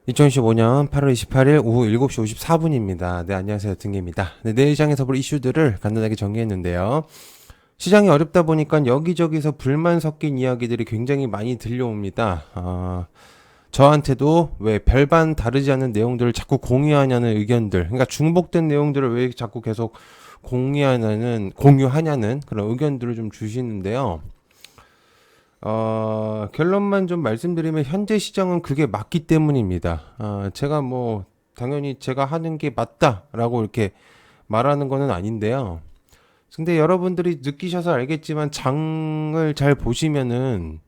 2015년 8월 28일 오후 7시 54분입니다. 네, 안녕하세요. 등기입니다. 네, 내일 시장에서 볼 이슈들을 간단하게 정리했는데요. 시장이 어렵다 보니까 여기저기서 불만 섞인 이야기들이 굉장히 많이 들려옵니다. 저한테도 왜 별반 다르지 않은 내용들을 자꾸 공유하냐는 의견들, 그러니까 중복된 내용들을 왜 자꾸 계속 공유하냐는 그런 의견들을 좀 주시는데요. 결론만 좀 말씀드리면 현재 시장은 그게 맞기 때문입니다. 제가 뭐 당연히 제가 하는 게 맞다라고 이렇게 말하는 거는 아닌데요. 근데 여러분들이 느끼셔서 알겠지만 장을 잘 보시면은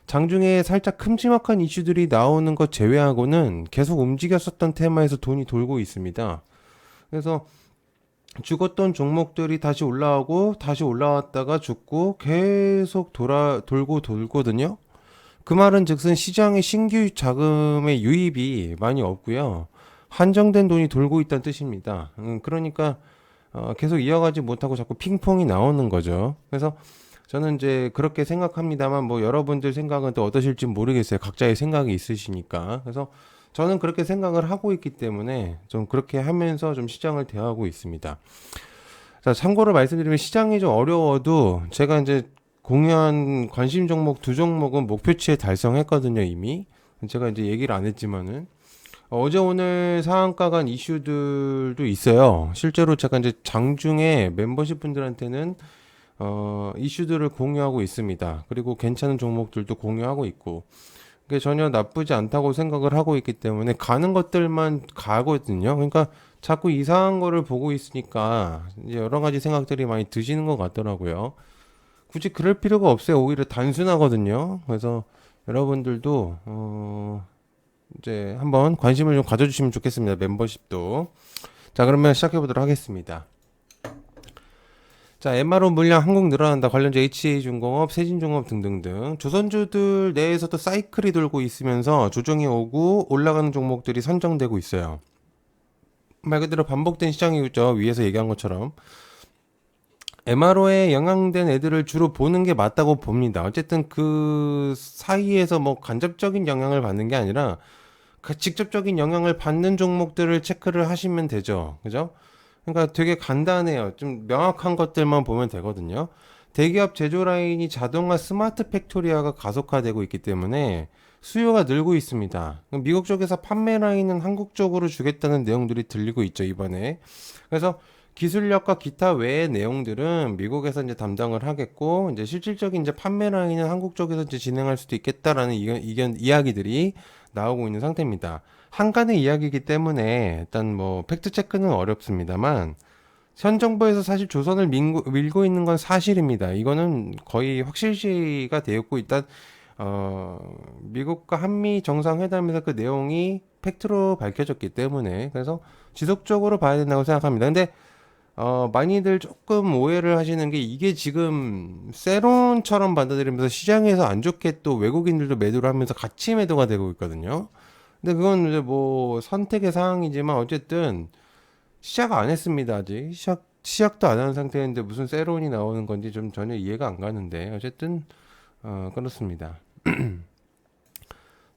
장중에 살짝 큼지막한 이슈들이 나오는 것 제외하고는 계속 움직였었던 테마에서 돈이 돌고 있습니다. 그래서 죽었던 종목들이 다시 올라오고 다시 올라왔다가 죽고 계속 돌고 돌거든요. 그 말은 즉슨 시장의 신규 자금의 유입이 많이 없고요. 한정된 돈이 돌고 있다는 뜻입니다. 그러니까 계속 이어가지 못하고 자꾸 핑퐁이 나오는 거죠. 그래서 저는 이제 그렇게 생각합니다만 뭐 여러분들 생각은 또 어떠실지 모르겠어요. 각자의 생각이 있으시니까. 그래서 저는 그렇게 생각을 하고 있기 때문에 좀 그렇게 하면서 좀 시장을 대하고 있습니다. 자, 참고로 말씀드리면 시장이 좀 어려워도 제가 이제 공유한 관심 종목 두 종목은 목표치에 달성했거든요, 이미. 제가 이제 얘기를 안 했지만은. 어제 오늘 상한가 간 이슈들도 있어요. 실제로 제가 이제 장중에 멤버십 분들한테는 이슈들을 공유하고 있습니다. 그리고 괜찮은 종목들도 공유하고 있고. 그게 전혀 나쁘지 않다고 생각을 하고 있기 때문에 가는 것들만 가거든요. 그러니까 자꾸 이상한 거를 보고 있으니까 이제 여러 가지 생각들이 많이 드시는 것 같더라고요. 굳이 그럴 필요가 없어요. 오히려 단순하거든요. 그래서 여러분들도 이제 한번 관심을 좀 가져주시면 좋겠습니다. 멤버십도. 자, 그러면 시작해 보도록 하겠습니다. 자, MRO 물량 한국 늘어난다. 관련주 HA중공업, 세진중공업 등등등. 조선주들 내에서도 사이클이 돌고 있으면서 조정이 오고 올라가는 종목들이 선정되고 있어요. 말 그대로 반복된 시장이죠. 위에서 얘기한 것처럼. MRO에 영향된 애들을 주로 보는 게 맞다고 봅니다. 어쨌든 그 사이에서 뭐 간접적인 영향을 받는 게 아니라 그 직접적인 영향을 받는 종목들을 체크를 하시면 되죠. 그죠? 그러니까 되게 간단해요. 좀 명확한 것들만 보면 되거든요. 대기업 제조 라인이 자동화 스마트 팩토리화가 가속화되고 있기 때문에 수요가 늘고 있습니다. 미국 쪽에서 판매 라인은 한국 쪽으로 주겠다는 내용들이 들리고 있죠, 이번에. 그래서 기술력과 기타 외의 내용들은 미국에서 이제 담당을 하겠고, 이제 실질적인 이제 판매 라인은 한국 쪽에서 이제 진행할 수도 있겠다라는 이야기들이 나오고 있는 상태입니다. 한간의 이야기이기 때문에 일단 뭐 팩트 체크는 어렵습니다만 현 정부에서 사실 조선을 밀고 있는 건 사실입니다. 이거는 거의 확실시가 되었고 일단 미국과 한미 정상회담에서 그 내용이 팩트로 밝혀졌기 때문에 그래서 지속적으로 봐야 된다고 생각합니다. 근데 많이들 조금 오해를 하시는 게 이게 지금 세론처럼 받아들이면서 시장에서 안 좋게 또 외국인들도 매도를 하면서 같이 매도가 되고 있거든요. 근데 그건 이제 뭐 선택의 사항이지만 어쨌든 시작 안 했습니다. 아직 시작도 안 한 상태인데 무슨 세론이 나오는 건지 좀 전혀 이해가 안 가는데 어쨌든 그렇습니다.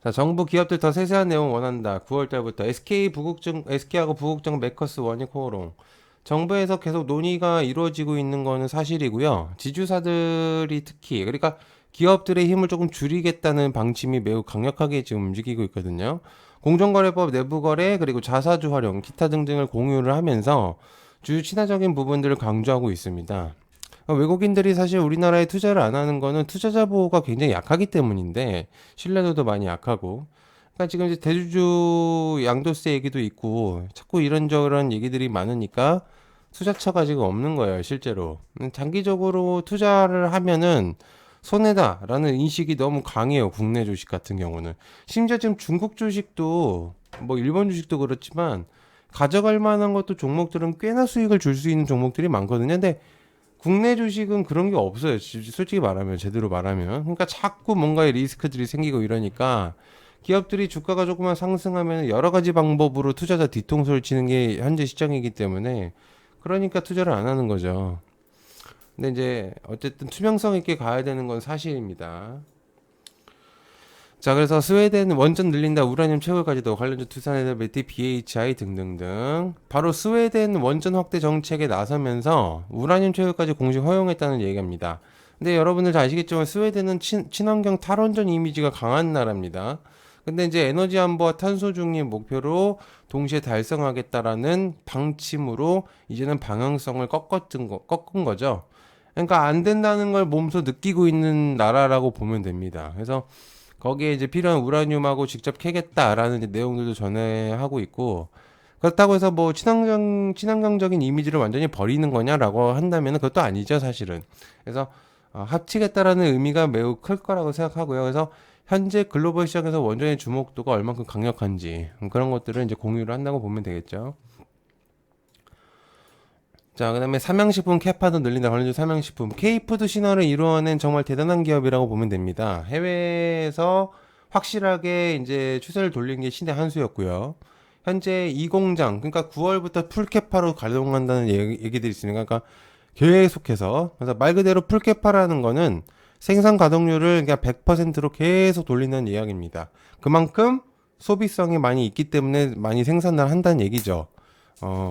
자, 정부 기업들 더 세세한 내용 원한다. 9월 달부터 SK하고 부국정 메커스 원익 호롱. 정부에서 계속 논의가 이루어지고 있는 거는 사실이고요. 지주사들이 특히 그러니까 기업들의 힘을 조금 줄이겠다는 방침이 매우 강력하게 지금 움직이고 있거든요. 공정거래법 내부거래 그리고 자사주 활용 기타 등등을 공유를 하면서 주주 친화적인 부분들을 강조하고 있습니다. 외국인들이 사실 우리나라에 투자를 안 하는 거는 투자자 보호가 굉장히 약하기 때문인데 신뢰도도 많이 약하고 그러니까 지금 이제 대주주 양도세 얘기도 있고 자꾸 이런저런 얘기들이 많으니까 투자처가 지금 없는 거예요 실제로. 장기적으로 투자를 하면은 손해다라는 인식이 너무 강해요 국내 주식 같은 경우는. 심지어 지금 중국 주식도 뭐 일본 주식도 그렇지만 가져갈 만한 것도 종목들은 꽤나 수익을 줄 수 있는 종목들이 많거든요. 근데 국내 주식은 그런 게 없어요. 솔직히 말하면, 제대로 말하면. 그러니까 자꾸 뭔가의 리스크들이 생기고 이러니까 기업들이 주가가 조금만 상승하면 여러 가지 방법으로 투자자 뒤통수를 치는 게 현재 시장이기 때문에 그러니까 투자를 안 하는 거죠. 근데 이제 어쨌든 투명성 있게 가야 되는 건 사실입니다. 자, 그래서 스웨덴 원전 늘린다, 우라늄 채굴까지도 관련주 투자에다 메티 BHI 등등등. 바로 스웨덴 원전 확대 정책에 나서면서 우라늄 채굴까지 공식 허용했다는 얘기입니다. 근데 여러분들 잘 아시겠지만 스웨덴은 친환경 탈원전 이미지가 강한 나라입니다. 근데 이제 에너지 안보와 탄소 중립 목표로 동시에 달성하겠다라는 방침으로 이제는 방향성을 꺾은 거죠. 그러니까 안 된다는 걸 몸소 느끼고 있는 나라라고 보면 됩니다. 그래서 거기에 이제 필요한 우라늄하고 직접 캐겠다라는 이제 내용들도 전해하고 있고, 그렇다고 해서 뭐 친환경적인 이미지를 완전히 버리는 거냐라고 한다면 그것도 아니죠, 사실은. 그래서 합치겠다라는 의미가 매우 클 거라고 생각하고요. 그래서 현재 글로벌 시장에서 원전의 주목도가 얼만큼 강력한지 그런 것들을 이제 공유를 한다고 보면 되겠죠. 자, 그다음에 삼양식품 캐파도 늘린다. 관련주 삼양식품 K푸드 신화를 이루어낸 정말 대단한 기업이라고 보면 됩니다. 해외에서 확실하게 이제 추세를 돌린 게 신의 한 수였고요. 현재 이 공장, 그러니까 9월부터 풀캐파로 가동한다는 얘기들이 있으니까, 그러니까 계속해서, 그래서 말 그대로 풀캐파라는 거는 생산 가동률을 그냥 100%로 계속 돌린다는 이야기입니다. 그만큼 소비성이 많이 있기 때문에 많이 생산을 한다는 얘기죠.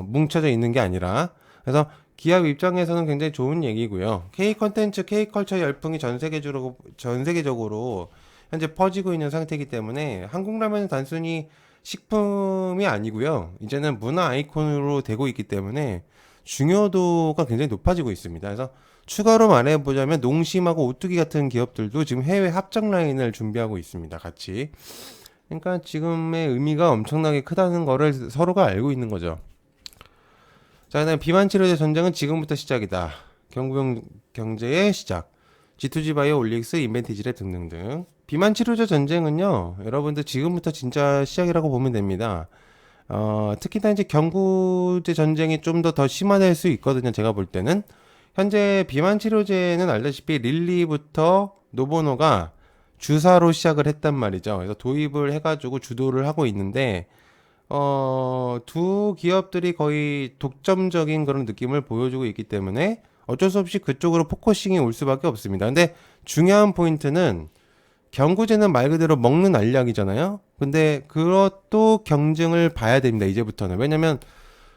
뭉쳐져 있는 게 아니라. 그래서 기업 입장에서는 굉장히 좋은 얘기고요. K 컨텐츠, K 컬처 열풍이 전 세계적으로 현재 퍼지고 있는 상태이기 때문에 한국 라면은 단순히 식품이 아니고요. 이제는 문화 아이콘으로 되고 있기 때문에 중요도가 굉장히 높아지고 있습니다. 그래서 추가로 말해보자면 농심하고 오뚜기 같은 기업들도 지금 해외 합작 라인을 준비하고 있습니다. 같이. 그러니까 지금의 의미가 엄청나게 크다는 거를 서로가 알고 있는 거죠. 자, 그다음 비만 치료제 전쟁은 지금부터 시작이다. 경구용 경제의 시작. G2G 바이오, 올릭스, 인벤티지랩 등등등. 비만 치료제 전쟁은요, 여러분들 지금부터 진짜 시작이라고 보면 됩니다. 특히나 이제 경구제 전쟁이 좀 더 심화될 수 있거든요. 제가 볼 때는. 현재 비만 치료제는 알다시피 릴리부터 노보노가 주사로 시작을 했단 말이죠. 그래서 도입을 해가지고 주도를 하고 있는데, 두 기업들이 거의 독점적인 그런 느낌을 보여주고 있기 때문에 어쩔 수 없이 그쪽으로 포커싱이 올 수밖에 없습니다. 근데 중요한 포인트는 경구제는 말 그대로 먹는 알약이잖아요. 근데 그것도 경쟁을 봐야 됩니다. 이제부터는. 왜냐면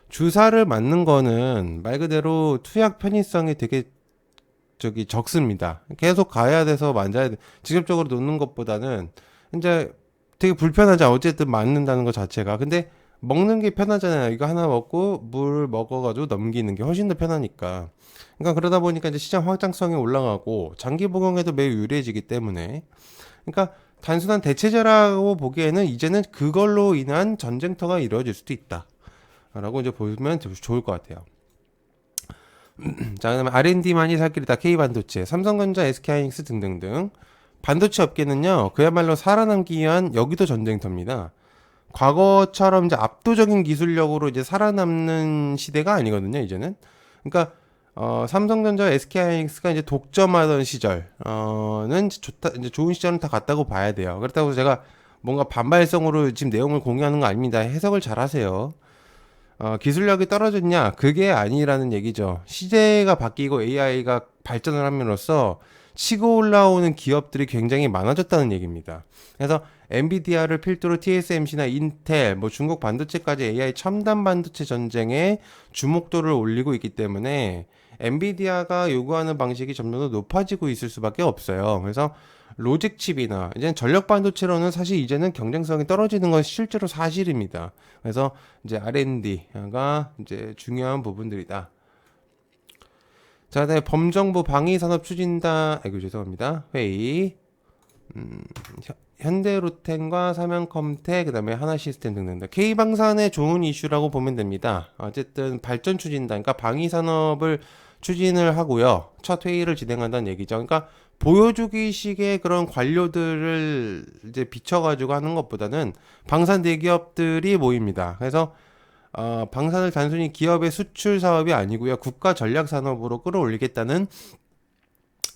주사를 맞는 거는 말 그대로 투약 편의성이 되게 적습니다. 계속 가야 돼서 만져야 돼. 직접적으로 놓는 것보다는 이제 되게 불편하죠. 어쨌든 맞는다는 것 자체가. 근데 먹는 게 편하잖아요. 이거 하나 먹고 물 먹어가지고 넘기는 게 훨씬 더 편하니까. 그러니까 그러다 보니까 이제 시장 확장성이 올라가고 장기 복용에도 매우 유리해지기 때문에. 그러니까 단순한 대체제라고 보기에는 이제는 그걸로 인한 전쟁터가 이루어질 수도 있다. 라고 이제 보면 좋을 것 같아요. 자, 그다음에 R&D만이 살 길이다. K반도체, 삼성전자, SK하이닉스 등등등. 반도체 업계는요, 그야말로 살아남기 위한 여기도 전쟁터입니다. 과거처럼 이제 압도적인 기술력으로 이제 살아남는 시대가 아니거든요, 이제는. 그러니까, 삼성전자, SK하이닉스가 이제 독점하던 시절은 좋다, 이제 좋은 시절은 다 갔다고 봐야 돼요. 그렇다고 제가 뭔가 반발성으로 지금 내용을 공유하는 거 아닙니다. 해석을 잘 하세요. 기술력이 떨어졌냐? 그게 아니라는 얘기죠. 시대가 바뀌고 AI가 발전을 함으로써 치고 올라오는 기업들이 굉장히 많아졌다는 얘기입니다. 그래서 엔비디아를 필두로 TSMC나 인텔, 뭐 중국 반도체까지 AI 첨단 반도체 전쟁에 주목도를 올리고 있기 때문에 엔비디아가 요구하는 방식이 점점 더 높아지고 있을 수밖에 없어요. 그래서 로직 칩이나 이제 전력 반도체로는 사실 이제는 경쟁성이 떨어지는 것이 실제로 사실입니다. 그래서 이제 R&D가 이제 중요한 부분들이다. 자, 그다음에 범정부 방위산업 추진단, 아이고 죄송합니다. 회의. 현대로템과 삼양컴텍, 그다음에 하나시스템 등등. K방산의 좋은 이슈라고 보면 됩니다. 어쨌든 발전 추진단, 그러니까 방위산업을 추진을 하고요. 첫 회의를 진행한다는 얘기죠. 그러니까 보여주기식의 그런 관료들을 이제 비춰가지고 하는 것보다는 방산 대기업들이 모입니다. 그래서 방산을 단순히 기업의 수출 사업이 아니고요. 국가 전략 산업으로 끌어올리겠다는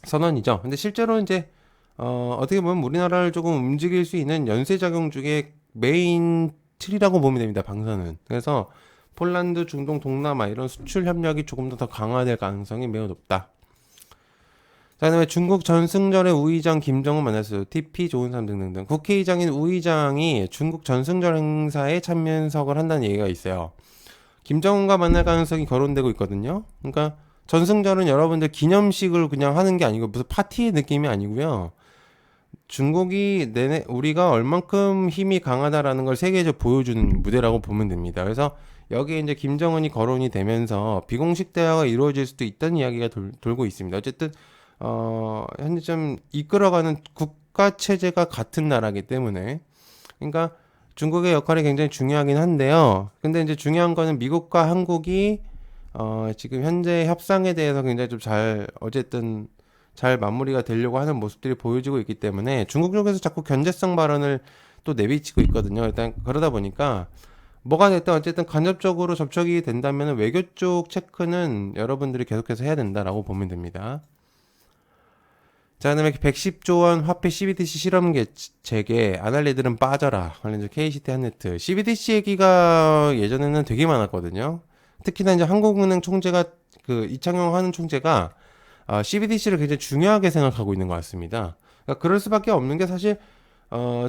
선언이죠. 근데 실제로 이제 어떻게 보면 우리나라를 조금 움직일 수 있는 연쇄작용 중에 메인 틀이라고 보면 됩니다. 방산은. 그래서 폴란드, 중동, 동남아 이런 수출 협력이 조금 더 강화될 가능성이 매우 높다. 자, 그다음에 중국 전승절의 우의장 김정은 만났어요. TP 좋은 사람 등등등. 국회의장인 우의장이 중국 전승절 행사에 참여석을 한다는 얘기가 있어요. 김정은과 만날 가능성이 거론되고 있거든요. 그러니까 전승절은 여러분들 기념식을 그냥 하는 게 아니고 무슨 파티 느낌이 아니고요. 중국이 내내 우리가 얼만큼 힘이 강하다라는 걸 세계에서 보여주는 무대라고 보면 됩니다. 그래서 여기에 이제 김정은이 거론이 되면서 비공식 대화가 이루어질 수도 있다는 이야기가 돌고 있습니다. 어쨌든 현재 좀 이끌어가는 국가 체제가 같은 나라기 때문에 그러니까 중국의 역할이 굉장히 중요하긴 한데요. 근데 이제 중요한 거는 미국과 한국이 지금 현재 협상에 대해서 굉장히 좀 잘 어쨌든 잘 마무리가 되려고 하는 모습들이 보여지고 있기 때문에 중국 쪽에서 자꾸 견제성 발언을 또 내비치고 있거든요. 일단 그러다 보니까 뭐가 됐든 어쨌든 간접적으로 접촉이 된다면 외교 쪽 체크는 여러분들이 계속해서 해야 된다라고 보면 됩니다. 자, 그다음에 110조 원 화폐 CBDC 실험 재개 아날리들은 빠져라 관련해서 KCT 한네트 CBDC 얘기가 예전에는 되게 많았거든요. 특히나 이제 한국은행 총재가 그 이창용 하는 총재가 CBDC를 굉장히 중요하게 생각하고 있는 것 같습니다. 그러니까 그럴 수밖에 없는 게 사실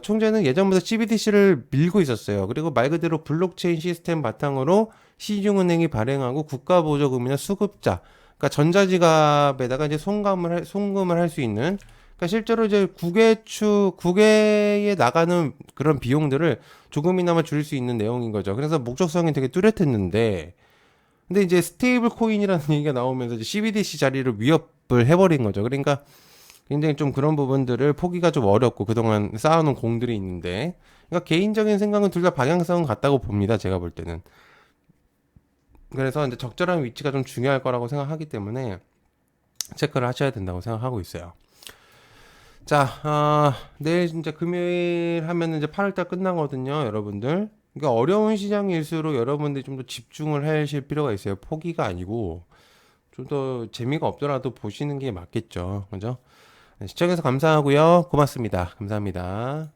총재는 예전부터 CBDC를 밀고 있었어요. 그리고 말 그대로 블록체인 시스템 바탕으로 시중은행이 발행하고 국가보조금이나 수급자, 그러니까 전자지갑에다가 이제 송금을 할 수 있는, 그러니까 실제로 이제 국외에 나가는 그런 비용들을 조금이나마 줄일 수 있는 내용인 거죠. 그래서 목적성이 되게 뚜렷했는데, 근데 이제 스테이블 코인이라는 얘기가 나오면서 이제 CBDC 자리를 위협을 해버린 거죠. 그러니까 굉장히 좀 그런 부분들을 포기가 좀 어렵고 그동안 쌓아놓은 공들이 있는데, 그러니까 개인적인 생각은 둘 다 방향성은 같다고 봅니다. 제가 볼 때는. 그래서 이제 적절한 위치가 좀 중요할 거라고 생각하기 때문에 체크를 하셔야 된다고 생각하고 있어요. 자, 내일 진짜 금요일 하면 이제 8월달 끝나거든요, 여러분들. 그러니까 어려운 시장일수록 여러분들이 좀 더 집중을 하실 필요가 있어요. 포기가 아니고 좀 더 재미가 없더라도 보시는 게 맞겠죠, 그죠? 네, 시청해서 감사하고요. 고맙습니다. 감사합니다.